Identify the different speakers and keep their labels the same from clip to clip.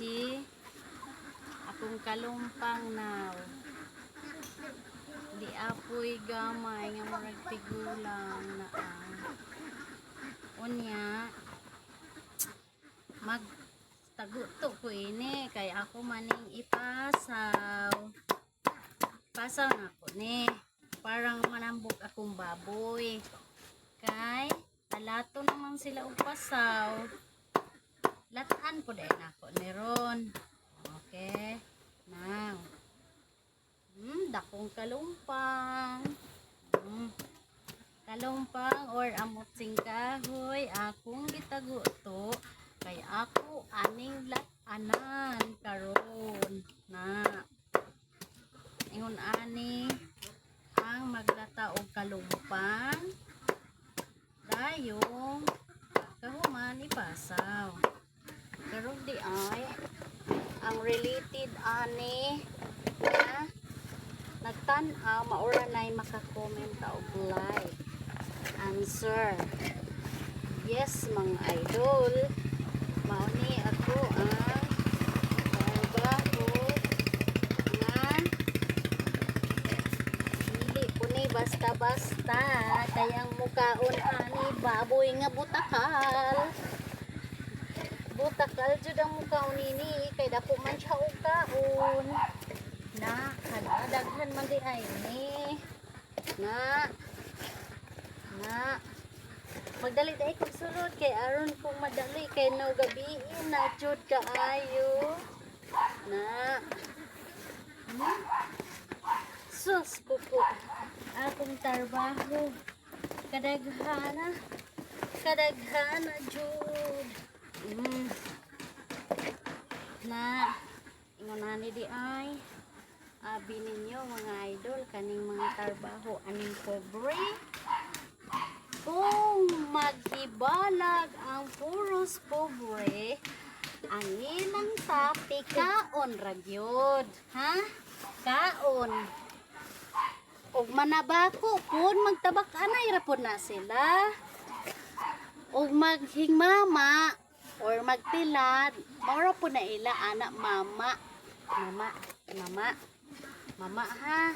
Speaker 1: si akong kalumpang now. Di apoy gamay nga murag tigulang na ang unya mag taguto ko ini kay ako maning ipasaw na ko ni parang manambok akong baboy kay talato naman sila og pasaw lataan ko din ako meron. Okay now dakong kalumpang kalumpang or amutsing kahoy akong gitaguto kay ako aning latanan karon na ingon ani ang maglata og kalumpang dayong kahuman ipasaw karon di ay ang related ani na nagtan-aw maura nay maka-comment og like answer yes mga idol mao ni ako ang trabaho nga dili ko ni basta-basta kayang mukaon ani baboy nga butakal jud ang mukaon nini kay dako man siya og kaon na daghan man di ay ni na magdali dai kog sulod kay aron kung madali kay no gabi na jud kaayo na sus kuko akong trabaho kadaghana jud na ingon di ay abi ninyo mga idol kaning mga trabaho aning pobre kung maghibalag ang puros pobre ang ilang tapi kaon ragyod ha kaon og manabako kun magtabak anay rapon na sila og maghingmama or magtilad mao po na ila anak mama ha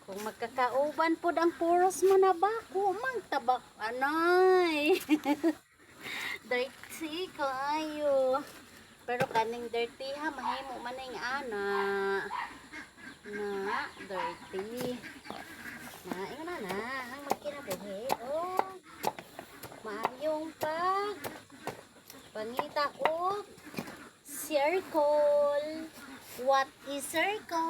Speaker 1: kung magkakauban po ang puros manabako magtabak anay dirty kayo pero kaning dirty ha mahimo maning ana na dirty na ingon na ang magkinabuhi maayong pangita og circle. What is circle?